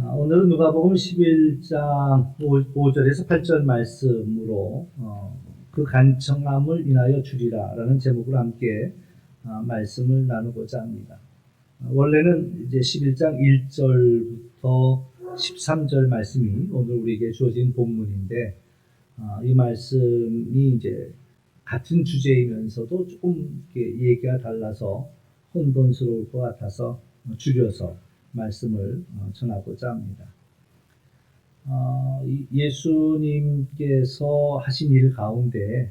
오늘은 누가복음 11장 5절에서 8절 말씀으로 그 간청함을 인하여 주리라 라는 제목으로 함께 말씀을 나누고자 합니다. 원래는 이제 11장 1절부터 13절 말씀이 오늘 우리에게 주어진 본문인데 이 말씀이 이제 같은 주제이면서도 조금 얘기가 달라서 혼돈스러울 것 같아서 줄여서 말씀을 전하고자 합니다. 예수님께서 하신 일 가운데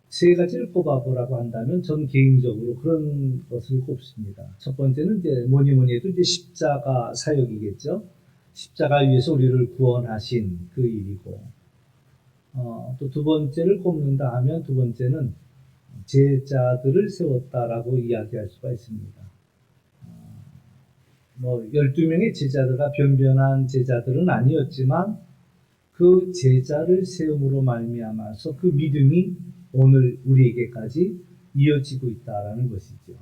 세 가지를 꼽아보라고 한다면 전 개인적으로 그런 것을 꼽습니다. 첫 번째는 이제 뭐니 해도 이제 십자가 사역이겠죠. 십자가 위에서 우리를 구원하신 그 일이고, 또 두 번째를 꼽는다 하면 두 번째는 제자들을 세웠다라고 이야기할 수가 있습니다. 12명의 제자들과 변변한 제자들은 아니었지만 그 제자를 세움으로 말미암아서 그 믿음이 오늘 우리에게까지 이어지고 있다라는 것이죠.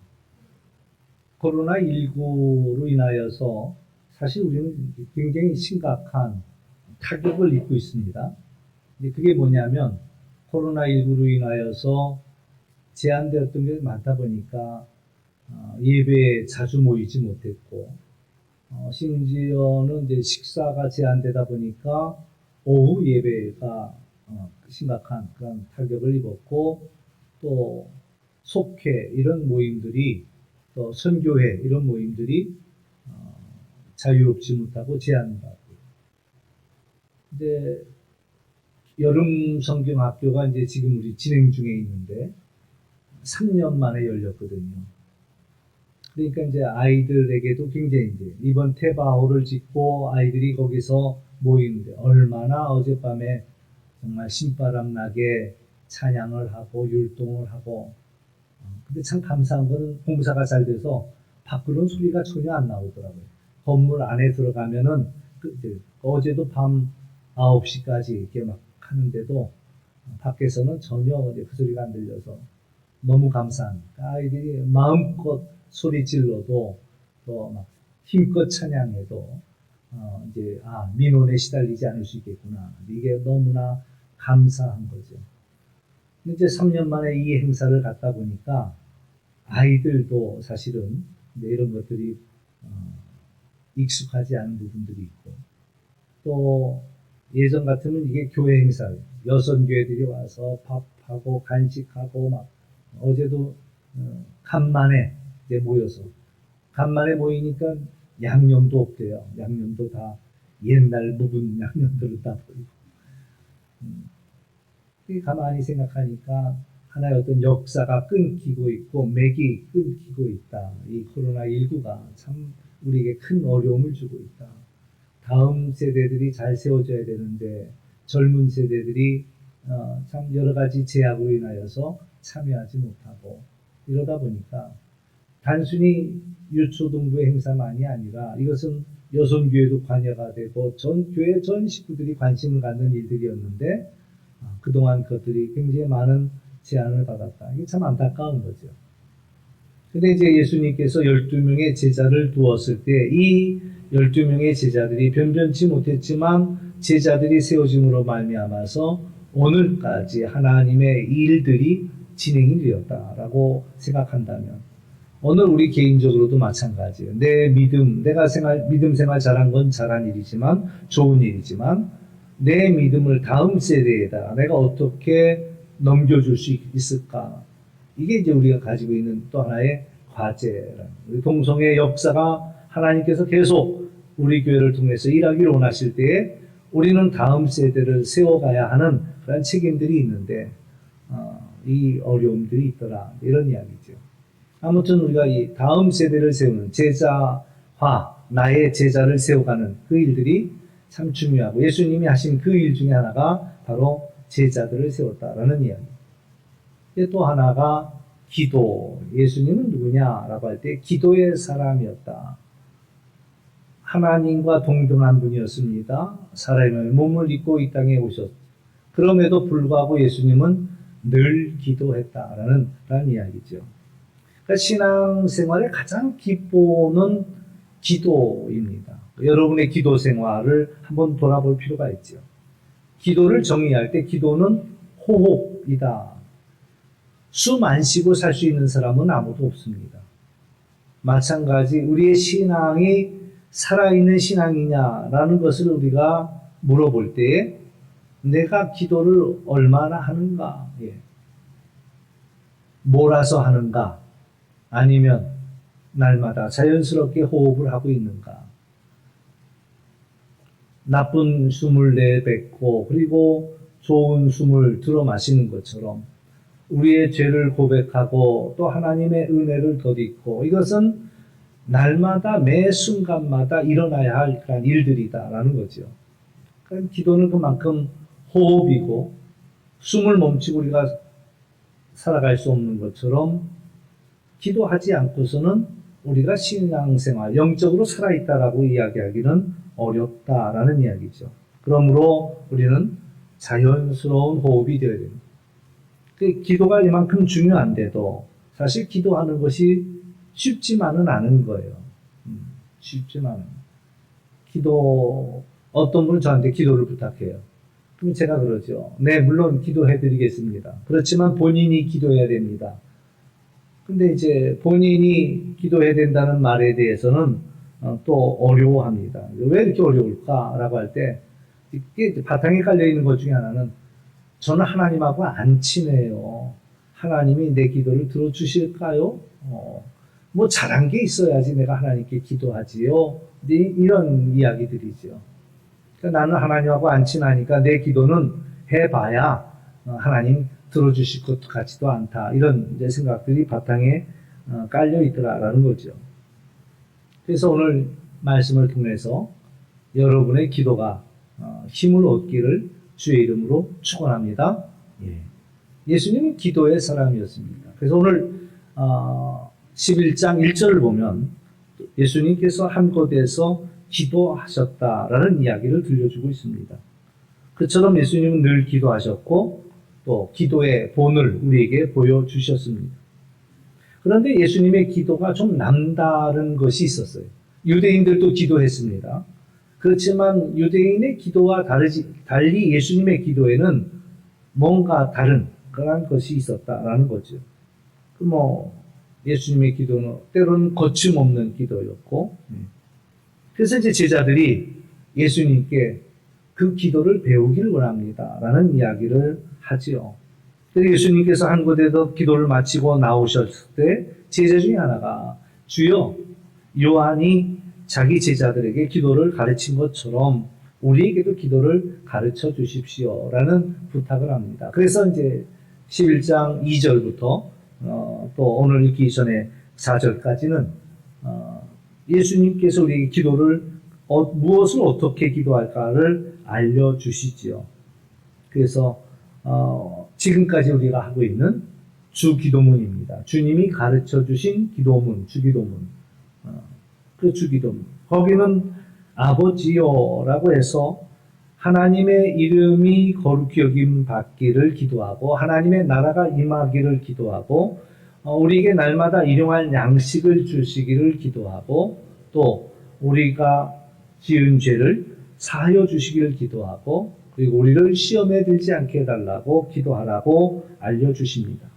코로나19로 인하여서 사실 우리는 굉장히 심각한 타격을 입고 있습니다. 그게 뭐냐면 코로나19로 인하여서 제한되었던 게 많다 보니까 예배에 자주 모이지 못했고, 심지어는 이제 식사가 제한되다 보니까 오후 예배가 심각한 그런 타격을 입었고, 또 속회 이런 모임들이, 또 선교회 이런 모임들이 자유롭지 못하고 제한받고, 이제 여름 성경학교가 이제 지금 우리 진행 중에 있는데 3년 만에 열렸거든요. 그러니까 이제 아이들에게도 굉장히 이제 이번 테바호를 짓고 아이들이 거기서 모이는데 얼마나 어젯밤에 정말 신바람 나게 찬양을 하고 율동을 하고, 근데 참 감사한 거는 공사가 잘 돼서 밖으로는 소리가 전혀 안 나오더라고요. 건물 안에 들어가면은 어제도 밤 9시까지 이렇게 막 하는데도 밖에서는 전혀 그 소리가 안 들려서 너무 감사합니다. 아이들이 마음껏 소리 질러도 또 막 힘껏 찬양해도 이제 민원에 시달리지 않을 수 있겠구나. 이게 너무나 감사한 거죠. 이제 3년 만에 이 행사를 갖다 보니까 아이들도 사실은 이런 것들이 익숙하지 않은 부분들이 있고, 또 예전 같으면 이게 교회 행사, 여선교회들이 와서 밥하고 간식하고 막 어제도 간만에 모여서 간만에 모이니까 양념도 없대요. 양념도 다 옛날 묵은 양념들을 다 버리고. 가만히 생각하니까 하나의 어떤 역사가 끊기고 있고 맥이 끊기고 있다. 이 코로나19가 참 우리에게 큰 어려움을 주고 있다. 다음 세대들이 잘 세워져야 되는데 젊은 세대들이 참 여러 가지 제약으로 인하여서 참여하지 못하고, 이러다 보니까 단순히 유초동부의 행사만이 아니라 이것은 여성교회도 관여가 되고 전 교회 전 식구들이 관심을 갖는 일들이었는데 그동안 그것들이 굉장히 많은 제한을 받았다. 이게 참 안타까운 거죠. 근데 이제 예수님께서 12명의 제자를 두었을 때 이 12명의 제자들이 변변치 못했지만 제자들이 세워짐으로 말미암아서 오늘까지 하나님의 일들이 진행이 되었다라고 생각한다면, 오늘 우리 개인적으로도 마찬가지예요. 내 믿음, 내가 믿음 생활 잘한 건 잘한 일이지만, 좋은 일이지만, 내 믿음을 다음 세대에다 내가 어떻게 넘겨줄 수 있을까? 이게 이제 우리가 가지고 있는 또 하나의 과제라는, 우리 동성애 역사가 하나님께서 계속 우리 교회를 통해서 일하기를 원하실 때에 우리는 다음 세대를 세워가야 하는 그런 책임들이 있는데 이 어려움들이 있더라, 이런 이야기죠. 아무튼 우리가 이 다음 세대를 세우는 제자화, 나의 제자를 세워가는 그 일들이 참 중요하고, 예수님이 하신 그 일 중에 하나가 바로 제자들을 세웠다라는 이야기. 또 하나가 기도. 예수님은 누구냐라고 할 때 기도의 사람이었다. 하나님과 동등한 분이었습니다. 사람의 몸을 입고 이 땅에 오셨. 그럼에도 불구하고 예수님은 늘 기도했다라는 이야기죠. 그러니까 신앙생활의 가장 기본은 기도입니다. 여러분의 기도 생활을 한번 돌아볼 필요가 있죠. 기도를 정의할 때 기도는 호흡이다. 숨 안 쉬고 살 수 있는 사람은 아무도 없습니다. 마찬가지 우리의 신앙이 살아있는 신앙이냐라는 것을 우리가 물어볼 때 내가 기도를 얼마나 하는가, 몰아서 하는가, 아니면 날마다 자연스럽게 호흡을 하고 있는가, 나쁜 숨을 내뱉고 그리고 좋은 숨을 들어 마시는 것처럼 우리의 죄를 고백하고 또 하나님의 은혜를 덧입고 이것은 날마다 매 순간마다 일어나야 할 그런 일들이다라는 거죠. 그러니까 기도는 그만큼 호흡이고 숨을 멈추고 우리가 살아갈 수 없는 것처럼 기도하지 않고서는 우리가 신앙생활, 영적으로 살아있다라고 이야기하기는 어렵다라는 이야기죠. 그러므로 우리는 자연스러운 호흡이 되어야 됩니다. 기도가 이만큼 중요한데도 사실 기도하는 것이 쉽지만은 않은 거예요. 쉽지만은. 어떤 분은 저한테 기도를 부탁해요. 그럼 제가 그러죠. 네, 물론 기도해 드리겠습니다. 그렇지만 본인이 기도해야 됩니다. 근데 이제 본인이 기도해야 된다는 말에 대해서는 또 어려워합니다. 왜 이렇게 어려울까라고 할 때 이게 바탕에 깔려 있는 것 중에 하나는 저는 하나님하고 안 친해요. 하나님이 내 기도를 들어주실까요? 뭐 잘한 게 있어야지 내가 하나님께 기도하지요. 이런 이야기들이죠. 그러니까 나는 하나님하고 안 친하니까 내 기도는 해봐야 하나님 들어주실 것 같지도 않다. 이런 이제 생각들이 바탕에 깔려 있더라라는 거죠. 그래서 오늘 말씀을 통해서 여러분의 기도가 힘을 얻기를 주의 이름으로 축원합니다. 예수님은 기도의 사람이었습니다. 그래서 오늘 11장 1절을 보면 예수님께서 한 곳에서 기도하셨다라는 이야기를 들려주고 있습니다. 그처럼 예수님은 늘 기도하셨고 또 기도의 본을 우리에게 보여주셨습니다. 그런데 예수님의 기도가 좀 남다른 것이 있었어요. 유대인들도 기도했습니다. 그렇지만 유대인의 기도와 달리 예수님의 기도에는 뭔가 다른 그런 것이 있었다라는 거죠. 예수님의 기도는 때로는 거침없는 기도였고, 그래서 이제 제자들이 예수님께 그 기도를 배우기를 원합니다라는 이야기를 하지요. 그래서 예수님께서 한 곳에서 기도를 마치고 나오셨을 때 제자 중에 하나가 주여 요한이 자기 제자들에게 기도를 가르친 것처럼 우리에게도 기도를 가르쳐 주십시오라는 부탁을 합니다. 그래서 이제 11장 2절부터 또 오늘 읽기 전에 4절까지는 예수님께서 우리에게 기도를 무엇을 어떻게 기도할까를 알려주시지요. 그래서 지금까지 우리가 하고 있는 주기도문입니다. 주님이 가르쳐 주신 기도문, 주기도문. 그 주기도문. 거기는 아버지요라고 해서 하나님의 이름이 거룩히 여김 받기를 기도하고 하나님의 나라가 임하기를 기도하고 우리에게 날마다 일용할 양식을 주시기를 기도하고 또 우리가 지은 죄를 사하여 주시기를 기도하고 그리고 우리를 시험에 들지 않게 해달라고 기도하라고 알려주십니다.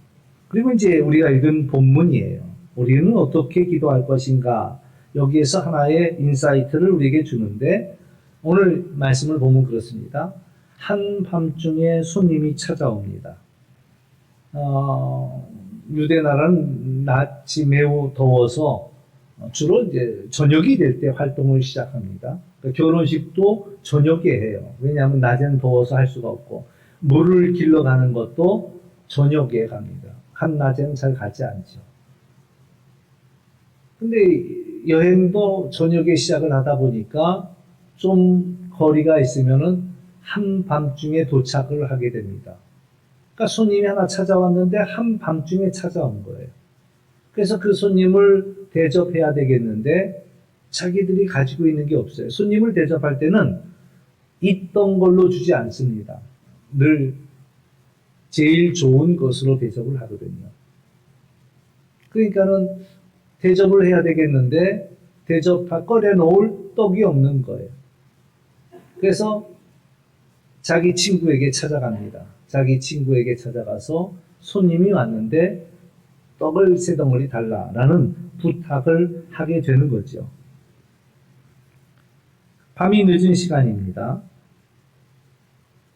그리고 이제 우리가 읽은 본문이에요. 우리는 어떻게 기도할 것인가? 여기에서 하나의 인사이트를 우리에게 주는데 오늘 말씀을 보면 그렇습니다. 한밤중에 손님이 찾아옵니다. 유대 나라는 낮이 매우 더워서 주로 이제 저녁이 될 때 활동을 시작합니다. 그러니까 결혼식도 저녁에 해요. 왜냐하면 낮에는 더워서 할 수가 없고 물을 길러 가는 것도 저녁에 갑니다. 한낮에는 잘 가지 않죠. 근데 여행도 저녁에 시작을 하다 보니까 좀 거리가 있으면은 한밤중에 도착을 하게 됩니다. 그러니까 손님이 하나 찾아왔는데 한밤중에 찾아온 거예요. 그래서 그 손님을 대접해야 되겠는데 자기들이 가지고 있는 게 없어요. 손님을 대접할 때는 있던 걸로 주지 않습니다. 늘 제일 좋은 것으로 대접을 하거든요. 그러니까는 대접을 해야 되겠는데 꺼내 놓을 떡이 없는 거예요. 그래서 자기 친구에게 찾아갑니다. 자기 친구에게 찾아가서 손님이 왔는데 떡을 세 덩어리 달라라는 부탁을 하게 되는 거죠. 밤이 늦은 시간입니다.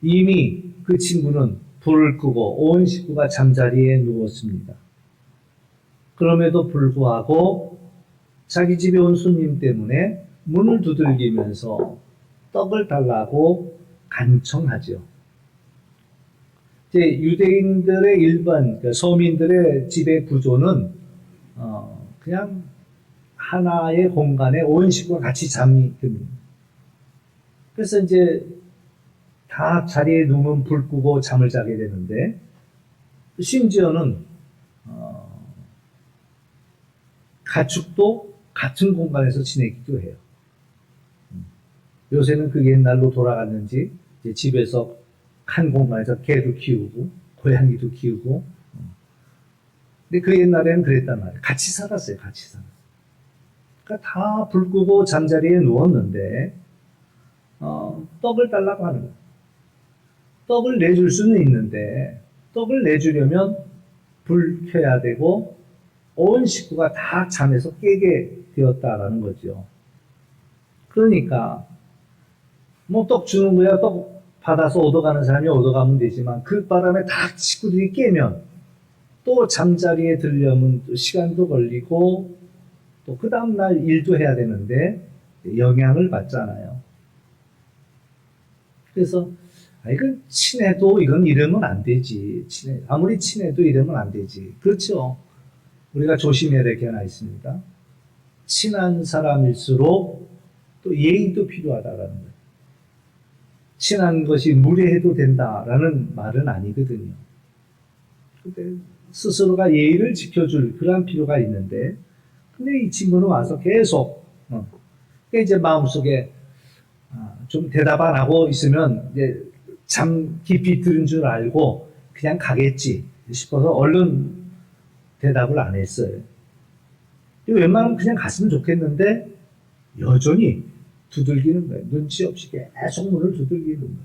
이미 그 친구는 불을 끄고 온 식구가 잠자리에 누웠습니다. 그럼에도 불구하고 자기 집에 온 손님 때문에 문을 두들기면서 떡을 달라고 간청하죠. 이제 유대인들의 일반 서민들의 집의 구조는 그냥 하나의 공간에 온 식구가 같이 잠이 듭니다. 그래서 이제 다 자리에 누우면 불 끄고 잠을 자게 되는데, 심지어는 가축도 같은 공간에서 지내기도 해요. 요새는 그 옛날로 돌아갔는지 이제 집에서 한 공간에서 개도 키우고 고양이도 키우고. 근데 그 옛날에는 그랬단 말이에요. 같이 살았어요. 같이 살았어요. 그러니까 다 불 끄고 잠자리에 누웠는데 떡을 달라고 하는 거예요. 떡을 내줄 수는 있는데 떡을 내주려면 불 켜야 되고 온 식구가 다 잠에서 깨게 되었다라는 거죠. 그러니까 뭐 떡 주는 거야, 떡 받아서 얻어가는 사람이 얻어가면 되지만 그 바람에 다 식구들이 깨면 또 잠자리에 들려면 또 시간도 걸리고 또 그 다음날 일도 해야 되는데 영향을 받잖아요. 그래서 이건 친해도 이건 이러면 안 되지. 아무리 친해도 이러면 안 되지. 그렇죠. 우리가 조심해야 될 게 하나 있습니다. 친한 사람일수록 또 예의도 필요하다라는 거예요. 친한 것이 무례해도 된다라는 말은 아니거든요. 근데 스스로가 예의를 지켜줄 그런 필요가 있는데, 근데 이 친구는 와서 계속 이제 마음속에 좀 대답 안 하고 있으면 이제 잠 깊이 들은 줄 알고 그냥 가겠지 싶어서 얼른 대답을 안 했어요. 웬만하면 그냥 갔으면 좋겠는데 여전히 두들기는 거예요. 눈치 없이 계속 문을 두들기는 거예요.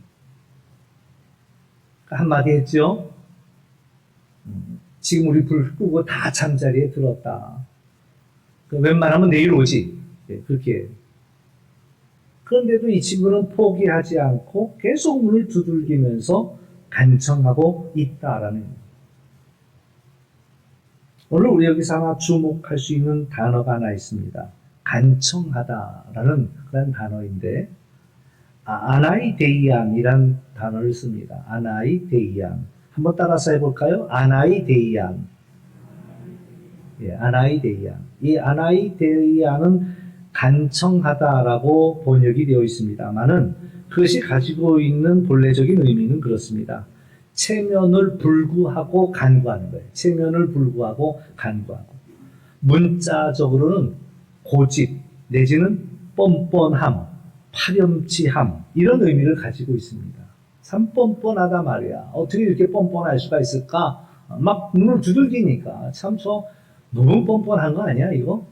한마디 했죠. 지금 우리 불 끄고 다 잠자리에 들었다. 웬만하면 내일 오지. 그렇게. 그런데도 이 친구는 포기하지 않고 계속 문을 두들기면서 간청하고 있다라는 거예요. 오늘 우리 여기서 하나 주목할 수 있는 단어가 하나 있습니다. 간청하다라는 그런 단어인데, 아나이데이안이라는 단어를 씁니다. 아나이데이안. 한번 따라서 해볼까요? 아나이데이안. 예, 아나이데이안. 이 아나이데이안은 간청하다라고 번역이 되어 있습니다만은 그것이 가지고 있는 본래적인 의미는 그렇습니다. 체면을 불구하고 간구하는 거예요. 체면을 불구하고 간구하고. 문자적으로는 고집 내지는 뻔뻔함, 파렴치함 이런 의미를 가지고 있습니다. 참 뻔뻔하다 말이야. 어떻게 이렇게 뻔뻔할 수가 있을까? 막 눈을 두들기니까 참 너무 뻔뻔한 거 아니야 이거?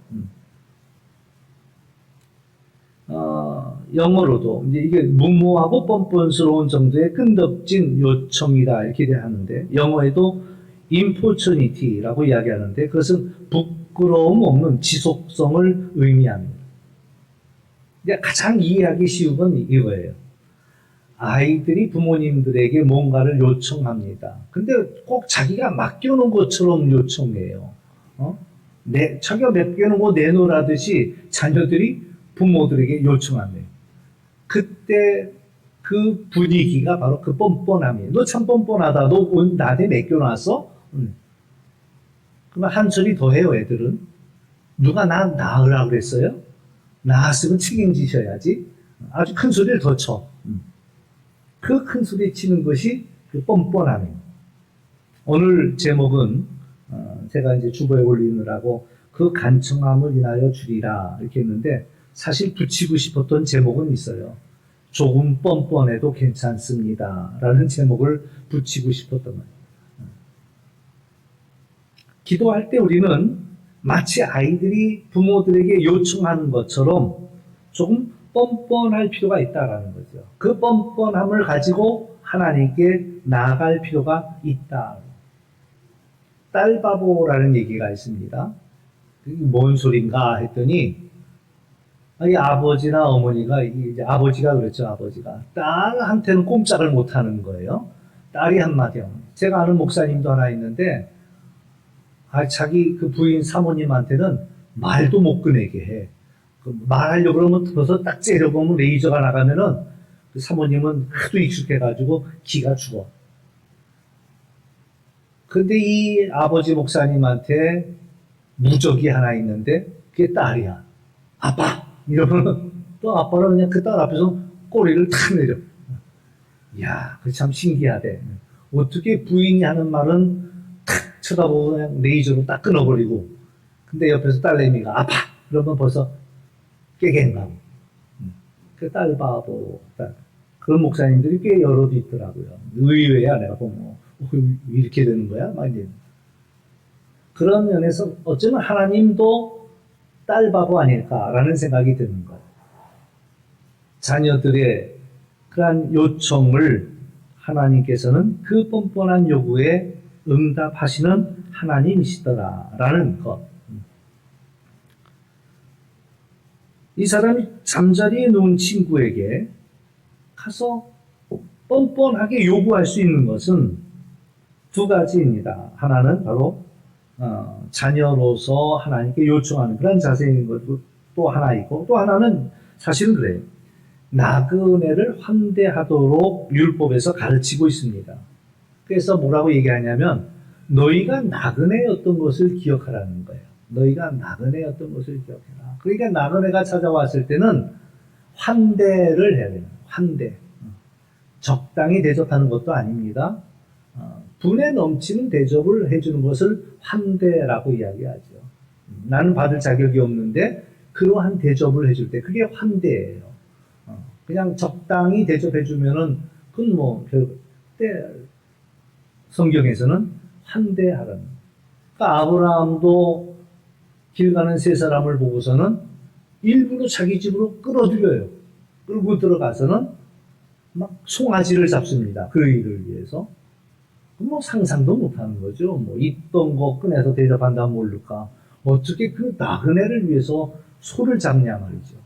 영어로도 이제 이게 무모하고 뻔뻔스러운 정도의 끈덕진 요청이다 이렇게 하는데, 영어에도 importunity라고 이야기하는데 그것은 부끄러움 없는 지속성을 의미합니다. 이제 가장 이해하기 쉬운 건 이거예요. 아이들이 부모님들에게 뭔가를 요청합니다. 근데 꼭 자기가 맡겨놓은 것처럼 요청해요. 자기가 맡겨놓은 거 내놓으라듯이 자녀들이 부모들에게 요청합니다. 그때 그 분위기가 바로 그 뻔뻔함이에요. 너 참 뻔뻔하다. 너 나한테 맡겨놨어? 그러면 한 소리 더 해요, 애들은. 누가 나 낳으라고 그랬어요? 낳았으면 책임지셔야지. 아주 큰 소리를 더 쳐. 그 큰 소리 치는 것이 그 뻔뻔함이에요. 오늘 제목은 제가 이제 주보에 올리느라고 그 간청함을 인하여 주리라 이렇게 했는데, 사실 붙이고 싶었던 제목은 있어요. 조금 뻔뻔해도 괜찮습니다 라는 제목을 붙이고 싶었던 거예요. 기도할 때 우리는 마치 아이들이 부모들에게 요청하는 것처럼 조금 뻔뻔할 필요가 있다라는 거죠. 그 뻔뻔함을 가지고 하나님께 나아갈 필요가 있다. 딸바보라는 얘기가 있습니다. 그게 뭔 소린가 했더니 이 아버지나 어머니가 이제 아버지가 그랬죠. 아버지가 딸한테는 꼼짝을 못 하는 거예요. 딸이 한마디 하면. 제가 아는 목사님도 하나 있는데 자기 그 부인 사모님한테는 말도 못 꺼내게 해. 말하려고 그러면 벌써 딱 째려보면 레이저가 나가면은 그 사모님은 하도 익숙해가지고 기가 죽어. 근데 이 아버지 목사님한테 무적이 하나 있는데 그게 딸이야. 아빠! 이러면 또 아빠는 그냥 그 딸 앞에서 꼬리를 탁 내려. 이야, 그 참 신기하대. 어떻게 부인이 하는 말은 탁 쳐다보고 그냥 레이저로 딱 끊어버리고 근데 옆에서 딸내미가 아빠! 그러면 벌써 깨갱하고. 그 딸바보. 그런 목사님들이 꽤 여럿 있더라고요. 의외야, 내가 보면. 이렇게 되는 거야? 막 이제. 그런 면에서 어쩌면 하나님도 딸바보 아닐까라는 생각이 드는 거예요. 자녀들의 그러한 요청을 하나님께서는 그 뻔뻔한 요구에 응답하시는 하나님이시더라라는 것. 이 사람이 잠자리에 누운 친구에게 가서 뻔뻔하게 요구할 수 있는 것은 두 가지입니다. 하나는 바로 자녀로서 하나님께 요청하는 그런 자세인 것도 또 하나 있고 또 하나는 사실은 그래요. 나그네를 환대하도록 율법에서 가르치고 있습니다. 그래서 뭐라고 얘기하냐면 너희가 나그네였던 것을 기억하라는 거예요. 너희가 나그네였던 것을 기억해라. 그러니까 나그네가 찾아왔을 때는 환대를 해야 돼요. 환대. 적당히 대접하는 것도 아닙니다. 분에 넘치는 대접을 해주는 것을 환대라고 이야기하죠. 나는 받을 자격이 없는데 그러한 대접을 해줄 때 그게 환대예요. 그냥 적당히 대접해주면은 그건 뭐 성경에서는 환대하라는. 그러니까 아브라함도 길 가는 세 사람을 보고서는 일부러 자기 집으로 끌어들여요. 끌고 들어가서는 막 송아지를 잡습니다. 그 일을 위해서. 뭐 상상도 못하는 거죠. 뭐 있던 거 꺼내서 대접한다면 모를까. 어떻게 그 나그네를 위해서 소를 잡냐 말이죠.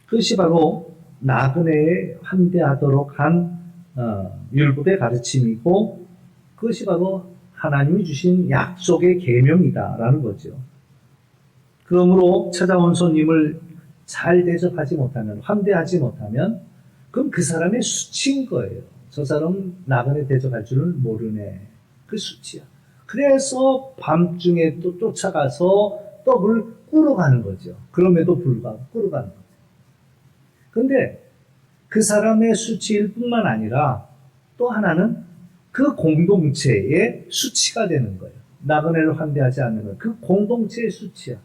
그것이 바로 나그네에 환대하도록 한 율법의 가르침이고 그것이 바로 하나님이 주신 약속의 계명이다라는 거죠. 그러므로 찾아온 손님을 잘 대접하지 못하면, 환대하지 못하면 그럼 그 사람의 수치인 거예요. 저 사람은 나그네 대접할 줄은 모르네. 그 수치야. 그래서 밤중에 또 쫓아가서 떡을 꾸러 가는 거죠. 그럼에도 불구하고 꾸러 가는 거죠. 근데 그 사람의 수치일 뿐만 아니라 또 하나는 그 공동체의 수치가 되는 거예요. 나그네를 환대하지 않는 건 그 공동체의 수치야.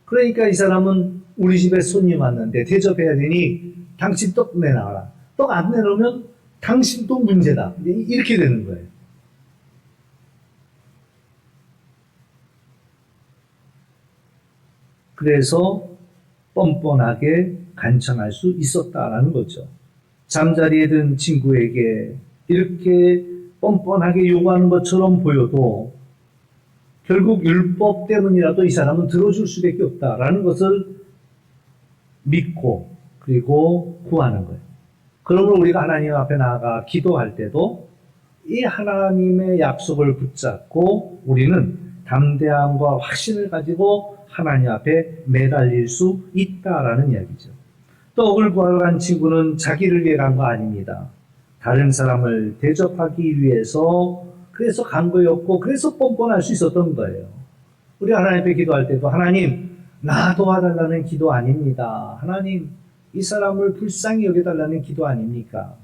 그러니까 이 사람은 우리 집에 손님 왔는데 대접해야 되니 당신 떡 내놔라. 떡 안 내놓으면 당신도 문제다. 이렇게 되는 거예요. 그래서 뻔뻔하게 간청할 수 있었다라는 거죠. 잠자리에 든 친구에게 이렇게 뻔뻔하게 요구하는 것처럼 보여도 결국 율법 때문이라도 이 사람은 들어줄 수밖에 없다라는 것을 믿고 그리고 구하는 거예요. 그러므로 우리가 하나님 앞에 나아가 기도할 때도 이 하나님의 약속을 붙잡고 우리는 담대함과 확신을 가지고 하나님 앞에 매달릴 수 있다라는 이야기죠. 떡을 구하러 간 친구는 자기를 위해 간 거 아닙니다. 다른 사람을 대접하기 위해서 그래서 간 거였고 그래서 뻔뻔할 수 있었던 거예요. 우리 하나님 앞에 기도할 때도 하나님 나 도와달라는 기도 아닙니다. 하나님 이 사람을 불쌍히 여겨달라는 기도 아닙니까?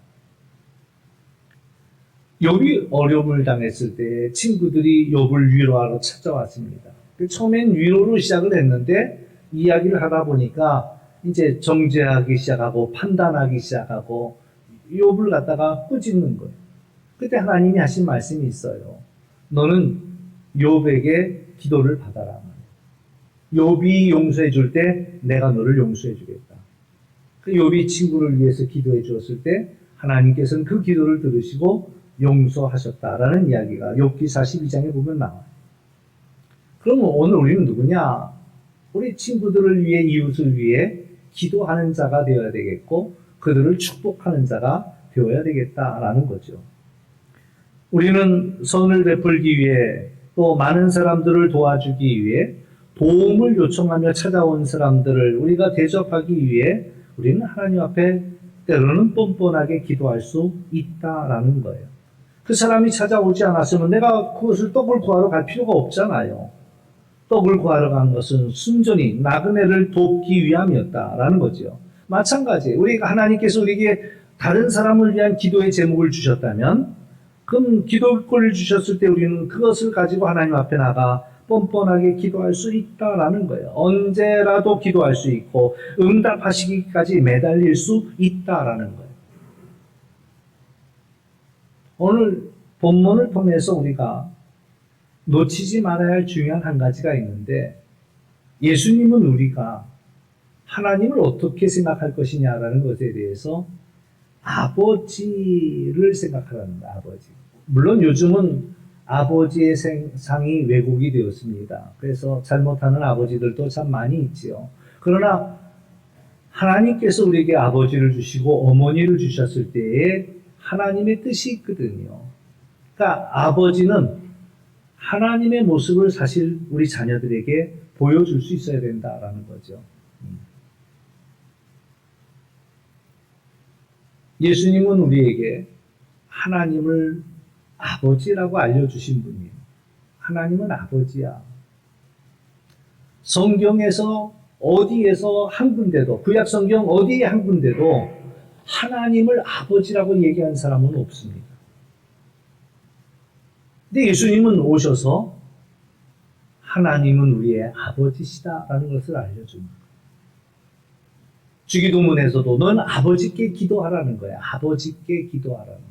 욥이 어려움을 당했을 때 친구들이 욥을 위로하러 찾아왔습니다. 처음엔 위로로 시작을 했는데 이야기를 하다 보니까 이제 정죄하기 시작하고 판단하기 시작하고 욥을 갖다가 꾸짖는 거예요. 그때 하나님이 하신 말씀이 있어요. 너는 욥에게 기도를 받아라. 욥이 용서해 줄 때 내가 너를 용서해 주겠다. 그 욥이 친구를 위해서 기도해 주었을 때 하나님께서는 그 기도를 들으시고 용서하셨다라는 이야기가 욥기 42장에 보면 나와요. 그러면 오늘 우리는 누구냐? 우리 친구들을 위해, 이웃을 위해 기도하는 자가 되어야 되겠고 그들을 축복하는 자가 되어야 되겠다라는 거죠. 우리는 선을 베풀기 위해 또 많은 사람들을 도와주기 위해 도움을 요청하며 찾아온 사람들을 우리가 대접하기 위해 우리는 하나님 앞에 때로는 뻔뻔하게 기도할 수 있다라는 거예요. 그 사람이 찾아오지 않았으면 내가 그것을 떡을 구하러 갈 필요가 없잖아요. 떡을 구하러 간 것은 순전히 나그네를 돕기 위함이었다라는 거죠. 마찬가지 우리가 하나님께서 우리에게 다른 사람을 위한 기도의 제목을 주셨다면 그럼 기도권을 주셨을 때 우리는 그것을 가지고 하나님 앞에 나가 뻔뻔하게 기도할 수 있다라는 거예요. 언제라도 기도할 수 있고 응답하시기까지 매달릴 수 있다라는 거예요. 오늘 본문을 통해서 우리가 놓치지 말아야 할 중요한 한 가지가 있는데 예수님은 우리가 하나님을 어떻게 생각할 것이냐라는 것에 대해서 아버지를 생각하라는 거예요. 아버지. 물론 요즘은 아버지의 상이 왜곡이 되었습니다. 그래서 잘못하는 아버지들도 참 많이 있지요. 그러나 하나님께서 우리에게 아버지를 주시고 어머니를 주셨을 때에 하나님의 뜻이 있거든요. 그러니까 아버지는 하나님의 모습을 사실 우리 자녀들에게 보여줄 수 있어야 된다라는 거죠. 예수님은 우리에게 하나님을 아버지라고 알려주신 분이에요. 하나님은 아버지야. 성경에서 어디에서 한 군데도, 구약 성경 어디에 한 군데도 하나님을 아버지라고 얘기한 사람은 없습니다. 근데 예수님은 오셔서 하나님은 우리의 아버지시다라는 것을 알려줍니다. 주기도문에서도 넌 아버지께 기도하라는 거야. 아버지께 기도하라는 거야.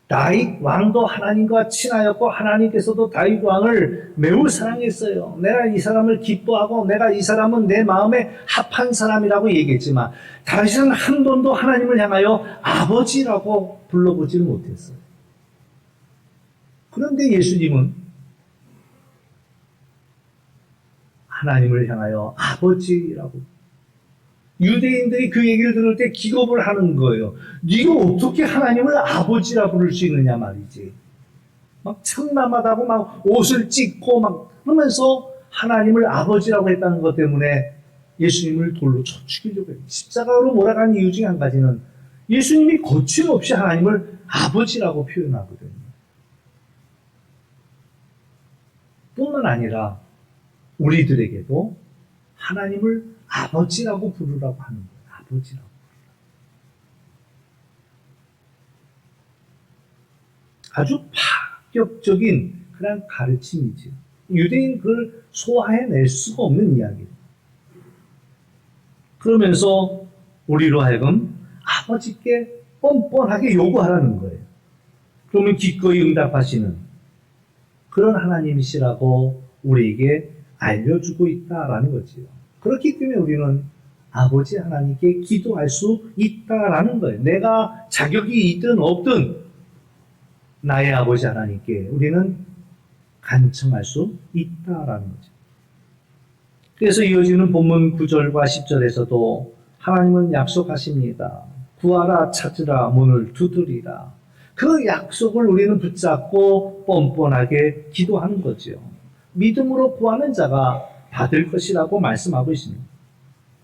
다윗 왕도 하나님과 친하였고 하나님께서도 다윗 왕을 매우 사랑했어요. 내가 이 사람을 기뻐하고 내가 이 사람은 내 마음에 합한 사람이라고 얘기했지만 다윗은 한 번도 하나님을 향하여 아버지라고 불러보지를 못했어요. 그런데 예수님은 하나님을 향하여 아버지라고 유대인들이 그 얘기를 들을 때 기겁을 하는 거예요. 네가 어떻게 하나님을 아버지라 부를 수 있느냐 말이지. 막 참남하다고 막 옷을 찢고 막 하면서 하나님을 아버지라고 했다는 것 때문에 예수님을 돌로 쳐 죽이려고 해요. 십자가로 몰아간 이유 중에 한 가지는 예수님이 거침없이 하나님을 아버지라고 표현하거든요. 뿐만 아니라 우리들에게도 하나님을 아버지라고 부르라고 하는 거예요. 아버지라고. 아주 파격적인 그런 가르침이죠. 유대인 그걸 소화해낼 수가 없는 이야기예요. 그러면서 우리로 하여금 아버지께 뻔뻔하게 요구하라는 거예요. 그러면 기꺼이 응답하시는 그런 하나님이시라고 우리에게 알려주고 있다라는 거지요. 그렇기 때문에 우리는 아버지 하나님께 기도할 수 있다라는 거예요. 내가 자격이 있든 없든 나의 아버지 하나님께 우리는 간청할 수 있다라는 거죠. 그래서 이어지는 본문 9절과 10절에서도 하나님은 약속하십니다. 구하라 찾으라 문을 두드리라. 그 약속을 우리는 붙잡고 뻔뻔하게 기도하는 거죠. 믿음으로 구하는 자가 받을 것이라고 말씀하고 있습니다.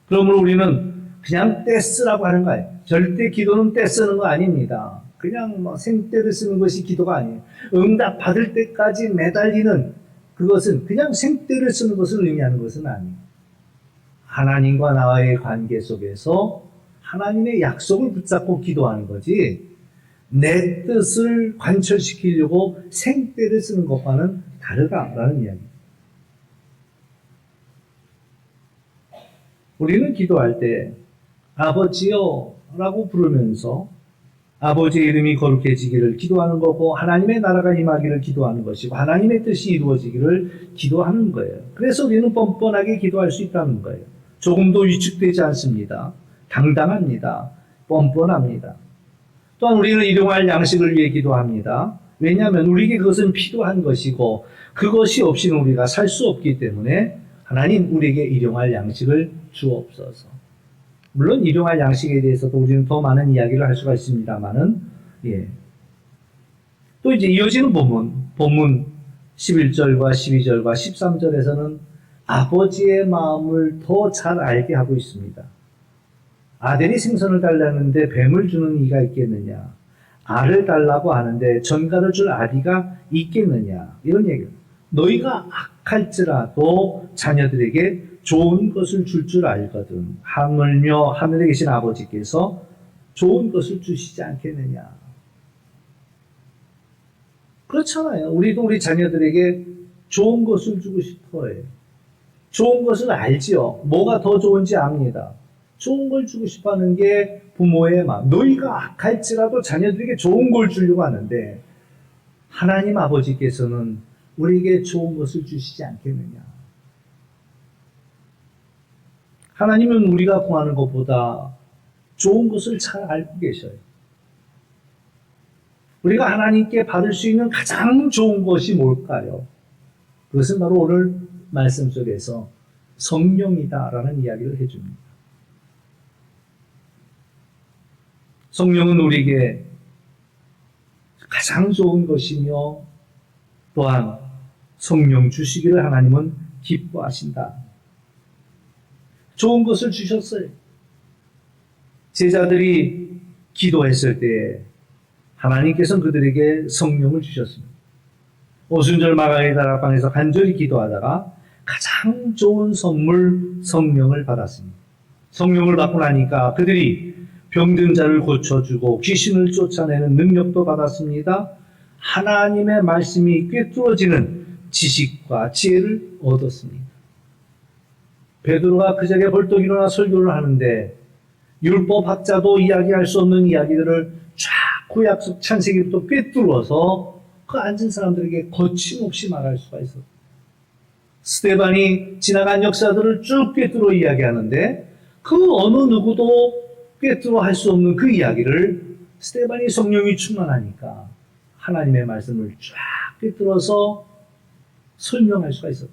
그러므로 우리는 그냥 떼쓰라고 하는 거예요. 절대 기도는 떼쓰는 거 아닙니다. 그냥 뭐 생떼를 쓰는 것이 기도가 아니에요. 응답 받을 때까지 매달리는 그것은 그냥 생떼를 쓰는 것을 의미하는 것은 아니에요. 하나님과 나와의 관계 속에서 하나님의 약속을 붙잡고 기도하는 거지 내 뜻을 관철시키려고 생떼를 쓰는 것과는 다르다라는 이야기입니다. 우리는 기도할 때 아버지요 라고 부르면서 아버지의 이름이 거룩해지기를 기도하는 거고 하나님의 나라가 임하기를 기도하는 것이고 하나님의 뜻이 이루어지기를 기도하는 거예요. 그래서 우리는 뻔뻔하게 기도할 수 있다는 거예요. 조금도 위축되지 않습니다. 당당합니다. 뻔뻔합니다. 또한 우리는 일용할 양식을 위해 기도합니다. 왜냐하면 우리에게 그것은 필요한 것이고 그것이 없이는 우리가 살 수 없기 때문에 하나님 우리에게 일용할 양식을 주옵소서. 물론 일용할 양식에 대해서도 우리는 더 많은 이야기를 할 수가 있습니다만은, 예. 또 이제 이어지는 본문 11절과 12절과 13절에서는 아버지의 마음을 더 잘 알게 하고 있습니다. 아들이 생선을 달라는데 뱀을 주는 이가 있겠느냐? 알을 달라고 하는데 전갈을 줄 아비가 있겠느냐? 이런 얘기를. 너희가 악할지라도 자녀들에게 좋은 것을 줄 알거든. 하물며 하늘에 계신 아버지께서 좋은 것을 주시지 않겠느냐. 그렇잖아요. 우리도 우리 자녀들에게 좋은 것을 주고 싶어요. 좋은 것을 알지요. 뭐가 더 좋은지 압니다. 좋은 걸 주고 싶어 하는 게 부모의 마음. 너희가 악할지라도 자녀들에게 좋은 걸 주려고 하는데 하나님 아버지께서는 우리에게 좋은 것을 주시지 않겠느냐. 하나님은 우리가 구하는 것보다 좋은 것을 잘 알고 계셔요. 우리가 하나님께 받을 수 있는 가장 좋은 것이 뭘까요? 그것은 바로 오늘 말씀 속에서 성령이다라는 이야기를 해줍니다. 성령은 우리에게 가장 좋은 것이며 또한 성령 주시기를 하나님은 기뻐하신다. 좋은 것을 주셨어요. 제자들이 기도했을 때 하나님께서는 그들에게 성령을 주셨습니다. 오순절 마가의 다락방에서 간절히 기도하다가 가장 좋은 선물 성령을 받았습니다. 성령을 받고 나니까 그들이 병든 자를 고쳐주고 귀신을 쫓아내는 능력도 받았습니다. 하나님의 말씀이 꿰뚫어지는 지식과 지혜를 얻었습니다. 베드로가 그 자리에 벌떡 일어나 설교를 하는데 율법학자도 이야기할 수 없는 이야기들을 쫙 구약 속 창세기부터 꿰뚫어서 그 앉은 사람들에게 거침없이 말할 수가 있었어요. 스데반이 지나간 역사들을 쭉 꿰뚫어 이야기하는데 그 어느 누구도 꿰뚫어 할 수 없는 그 이야기를 스데반이 성령이 충만하니까 하나님의 말씀을 쫙 꿰뚫어서 설명할 수가 있었다.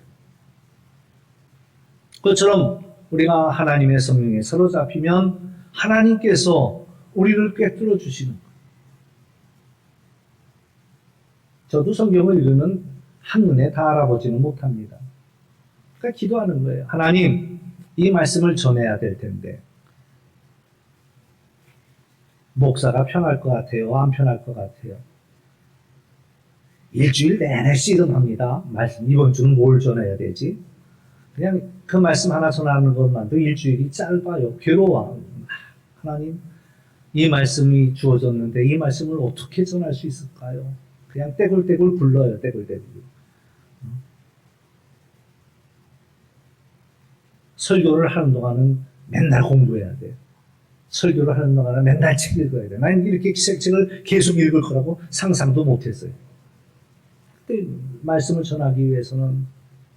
그것처럼 우리가 하나님의 성령에 사로잡히면 하나님께서 우리를 꿰뚫어 주시는 거예요. 저도 성경을 읽으면 한눈에 다 알아보지는 못합니다. 그러니까 기도하는 거예요. 하나님, 이 말씀을 전해야 될 텐데 목사가 편할 것 같아요? 안 편할 것 같아요? 일주일 내내 씨름합니다. 말씀, 이번 주는 뭘 전해야 되지? 그냥 그 말씀 하나 전하는 것만도 일주일이 짧아요. 괴로워. 하나님, 이 말씀이 주어졌는데 이 말씀을 어떻게 전할 수 있을까요? 그냥 떼굴떼굴 굴러요. 떼굴떼굴. 설교를 하는 동안은 맨날 공부해야 돼. 설교를 하는 동안은 맨날 책 읽어야 돼. 나는 이렇게 책을 계속 읽을 거라고 상상도 못했어요. 그때 말씀을 전하기 위해서는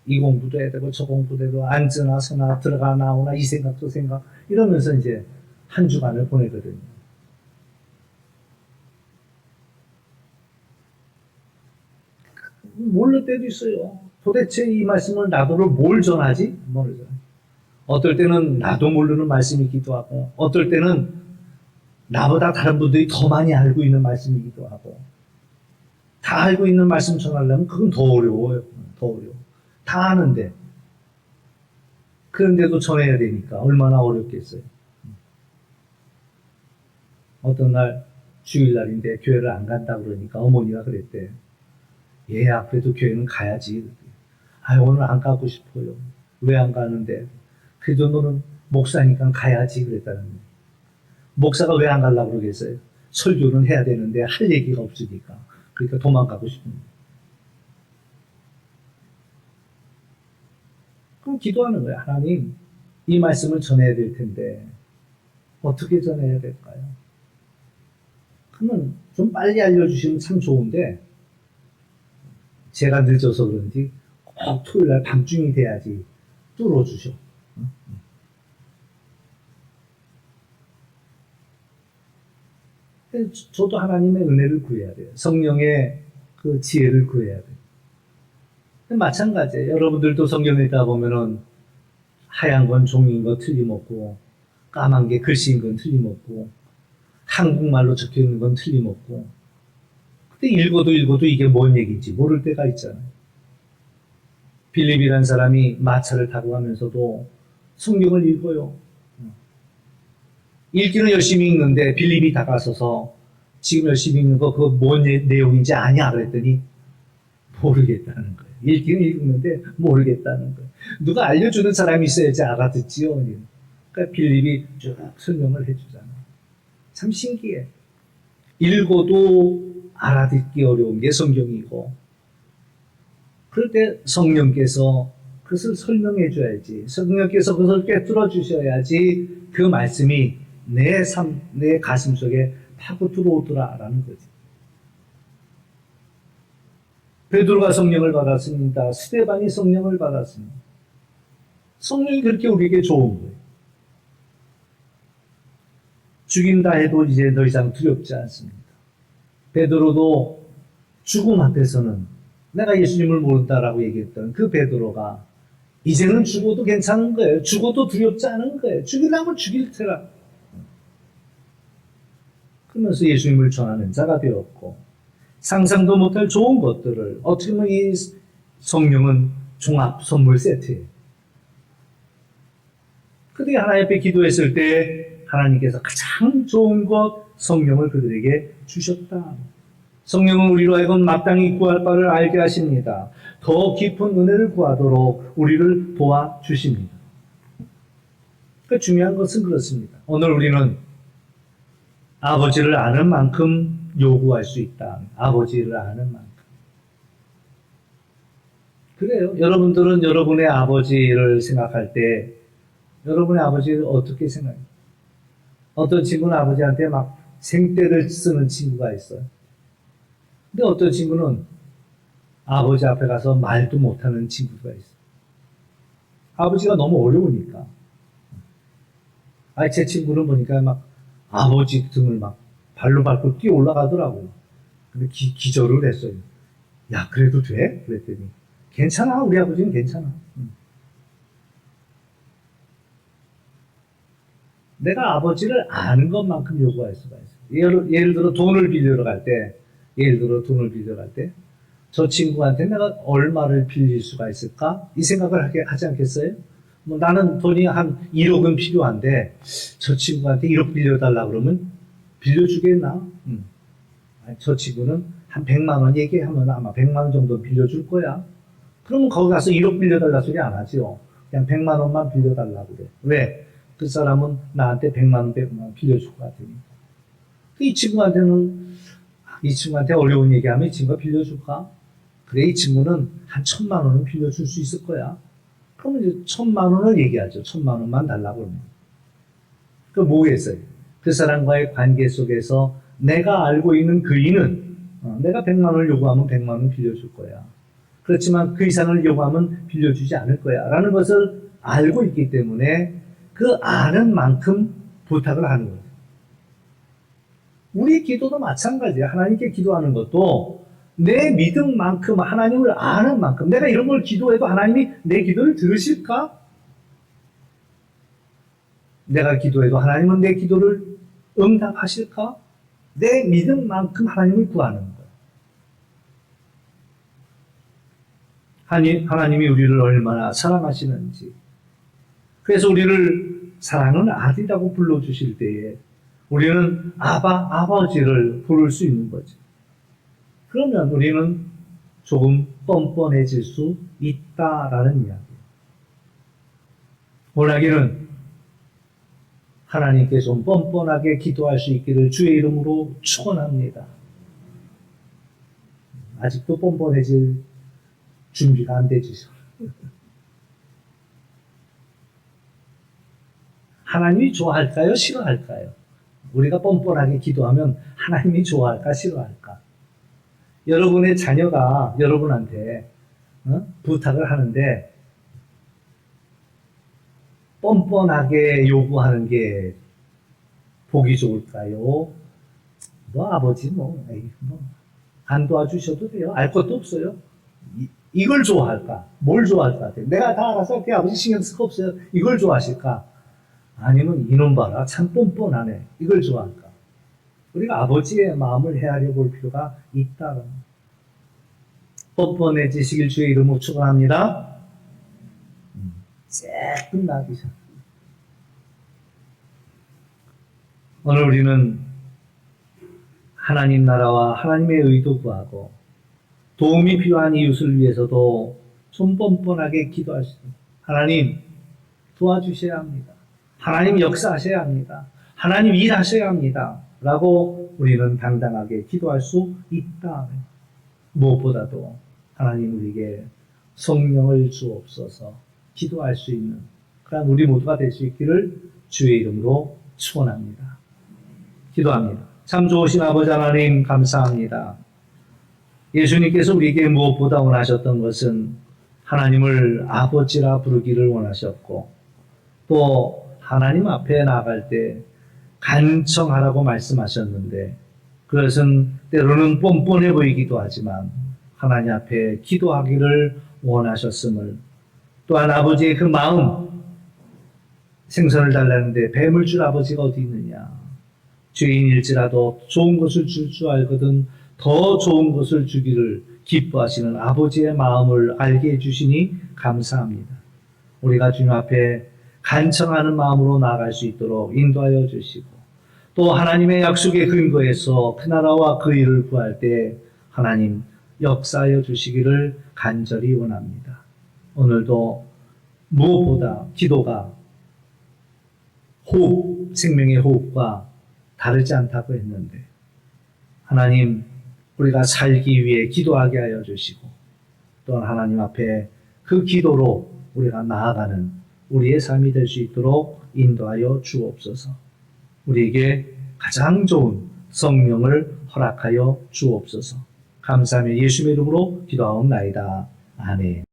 이 공부도 해야 되고 저 공부도 해야 되고 앉으나 서나 들어가 나오나 이 생각 저 생각 이러면서 이제 한 주간을 보내거든요. 모를 때도 있어요. 도대체 이 말씀을 나도를 뭘 전하지? 모르죠. 어떨 때는 나도 모르는 말씀이기도 하고 어떨 때는 나보다 다른 분들이 더 많이 알고 있는 말씀이기도 하고 다 알고 있는 말씀 전하려면 그건 더 어려워요. 더 어려워. 다 아는데 그런데도 전해야 되니까 얼마나 어렵겠어요. 어떤 날 주일날인데 교회를 안 간다 그러니까 어머니가 그랬대. 얘야 그래도 교회는 가야지. 아 오늘 안 가고 싶어요. 왜 안 가는데? 그래도 너는 목사니까 가야지 그랬다는 거예요. 목사가 왜 안 가려고 그러겠어요? 설교는 해야 되는데 할 얘기가 없으니까. 그러니까 도망가고 싶습니다. 그럼 기도하는 거예요. 하나님, 이 말씀을 전해야 될 텐데 어떻게 전해야 될까요? 그러면 좀 빨리 알려주시면 참 좋은데 제가 늦어서 그런지 꼭 토요일 날 밤중이 돼야지 뚫어주셔. 저도 하나님의 은혜를 구해야 돼요. 성령의 그 지혜를 구해야 돼요. 마찬가지예요. 여러분들도 성경을 읽다 보면은 하얀 건 종이인 거 틀림없고 까만 게 글씨인 건 틀림없고 한국말로 적혀 있는 건 틀림없고 근데 읽어도 이게 뭔 얘기인지 모를 때가 있잖아요. 빌립이라는 사람이 마차를 타고 가면서도 성경을 읽어요. 읽기는 열심히 읽는데 빌립이 다가서서 지금 열심히 읽는 거 그거 뭔 내용인지 아냐 그랬더니 모르겠다는 거예요. 읽기는 읽는데 모르겠다는 거예요. 누가 알려주는 사람이 있어야지 알아듣지요. 그러니까 빌립이 쭉 설명을 해주잖아요. 참 신기해. 읽어도 알아듣기 어려운 게 성경이고 그럴 때 성령께서 그것을 설명해 줘야지. 성령께서 그것을 꿰뚫어 주셔야지 그 말씀이 내 가슴 속에 파고 들어오더라라는 거지. 베드로가 성령을 받았습니다. 스데반이 성령을 받았습니다. 성령이 그렇게 우리에게 좋은 거예요. 죽인다 해도 이제 더 이상 두렵지 않습니다. 베드로도 죽음 앞에서는 내가 예수님을 모른다라고 얘기했던 그 베드로가 이제는 죽어도 괜찮은 거예요. 죽어도 두렵지 않은 거예요. 죽이려면 죽일 테라. 그러면서 예수님을 전하는 자가 되었고 상상도 못할 좋은 것들을 어떻게 보면 이 성령은 종합 선물 세트예요. 그들이 하나님 앞에 기도했을 때 하나님께서 가장 좋은 것 성령을 그들에게 주셨다. 성령은 우리로 하여금 마땅히 구할 바를 알게 하십니다. 더 깊은 은혜를 구하도록 우리를 도와주십니다. 그러니까 중요한 것은 그렇습니다. 오늘 우리는 아버지를 아는 만큼 요구할 수 있다. 아버지를 아는 만큼. 그래요. 여러분들은 여러분의 아버지를 생각할 때 여러분의 아버지를 어떻게 생각해요? 어떤 친구는 아버지한테 막 생떼를 쓰는 친구가 있어요. 근데 어떤 친구는 아버지 앞에 가서 말도 못하는 친구가 있어요. 아버지가 너무 어려우니까. 제 친구는 보니까 막 아버지 등을 막 발로 밟고 뛰어 올라가더라고요. 근데 기절을 했어요. 야, 그래도 돼? 그랬더니 괜찮아. 우리 아버지는 괜찮아. 내가 아버지를 아는 것만큼 요구할 수가 있어요. 예를 들어 돈을 빌리러 갈 때, 저 친구한테 내가 얼마를 빌릴 수가 있을까? 이 생각을 하지 않겠어요? 뭐 나는 돈이 한 1억은 필요한데, 저 친구한테 1억 빌려달라 그러면 빌려주겠나? 저 친구는 한 100만 원 얘기하면 아마 100만 원 정도 빌려줄 거야. 그러면 거기 가서 1억 빌려달라 소리 안 하죠. 그냥 100만 원만 빌려달라고 그래. 왜? 그 사람은 나한테 100만 원, 100만 원 빌려줄 것 같으니까. 이 친구한테 어려운 얘기하면 이 친구가 빌려줄까? 그래, 이 친구는 한 1,000만 원은 빌려줄 수 있을 거야. 그러면 이제 1,000만 원을 얘기하죠. 1,000만 원만 달라고 그러면. 그 뭐겠어요? 그 사람과의 관계 속에서 내가 알고 있는 그이는 내가 100만 원을 요구하면 100만 원 빌려줄 거야. 그렇지만 그 이상을 요구하면 빌려주지 않을 거야. 라는 것을 알고 있기 때문에 그 아는 만큼 부탁을 하는 거예요. 우리 기도도 마찬가지예요. 하나님께 기도하는 것도 내 믿음만큼 하나님을 아는 만큼 내가 이런 걸 기도해도 하나님이 내 기도를 들으실까? 내가 기도해도 하나님은 내 기도를 응답하실까? 내 믿음만큼 하나님을 구하는 거예요. 하나님이 우리를 얼마나 사랑하시는지. 그래서 우리를 사랑은 아들이라고 불러주실 때에 우리는 아버지를 부를 수 있는 거죠. 그러면 우리는 조금 뻔뻔해질 수 있다라는 이야기예요. 원하기는 하나님께 좀 뻔뻔하게 기도할 수 있기를 주의 이름으로 축원합니다. 아직도 뻔뻔해질 준비가 안 되죠. 하나님이 좋아할까요? 싫어할까요? 우리가 뻔뻔하게 기도하면 하나님이 좋아할까 싫어할까? 여러분의 자녀가 여러분한테 부탁을 하는데 뻔뻔하게 요구하는 게 보기 좋을까요? 아버지 안 도와주셔도 돼요. 알 것도 없어요. 이걸 좋아할까? 뭘 좋아할 것 같아요? 내가 다 알아서 할게. 아버지 신경 쓸 거 없어요. 이걸 좋아하실까? 아니면 이놈 봐라. 참 뻔뻔하네. 이걸 좋아할까? 우리가 아버지의 마음을 헤아려 볼 필요가 있다. 뻔뻔해지시길 주의 이름으로 축원합니다. 쬐끔 나기 시작. 오늘 우리는 하나님 나라와 하나님의 의도 구하고 도움이 필요한 이웃을 위해서도 좀 뻔뻔하게 기도할 수 있습니다. 하나님 도와주셔야 합니다. 하나님 역사하셔야 합니다. 하나님 일하셔야 합니다. 라고 우리는 당당하게 기도할 수 있다. 무엇보다도 하나님 우리에게 성령을 주옵소서 기도할 수 있는 그런 우리 모두가 될 수 있기를 주의 이름으로 축원합니다. 기도합니다. 참 좋으신 아버지 하나님 감사합니다. 예수님께서 우리에게 무엇보다 원하셨던 것은 하나님을 아버지라 부르기를 원하셨고 또 하나님 앞에 나아갈 때 간청하라고 말씀하셨는데 그것은 때로는 뻔뻔해 보이기도 하지만 하나님 앞에 기도하기를 원하셨음을 또한 아버지의 그 마음 생선을 달라는데 뱀을 줄 아버지가 어디 있느냐 죄인일지라도 좋은 것을 줄 줄 알거든 더 좋은 것을 주기를 기뻐하시는 아버지의 마음을 알게 해주시니 감사합니다. 우리가 주님 앞에 간청하는 마음으로 나아갈 수 있도록 인도하여 주시고 또 하나님의 약속의 근거에서 그 나라와 그 일을 구할 때 하나님 역사하여 주시기를 간절히 원합니다. 오늘도 무엇보다 기도가 호흡, 생명의 호흡과 다르지 않다고 했는데 하나님 우리가 살기 위해 기도하게 하여 주시고 또한 하나님 앞에 그 기도로 우리가 나아가는 우리의 삶이 될 수 있도록 인도하여 주옵소서. 우리에게 가장 좋은 성령을 허락하여 주옵소서. 감사하며 예수님의 이름으로 기도하옵나이다. 아멘.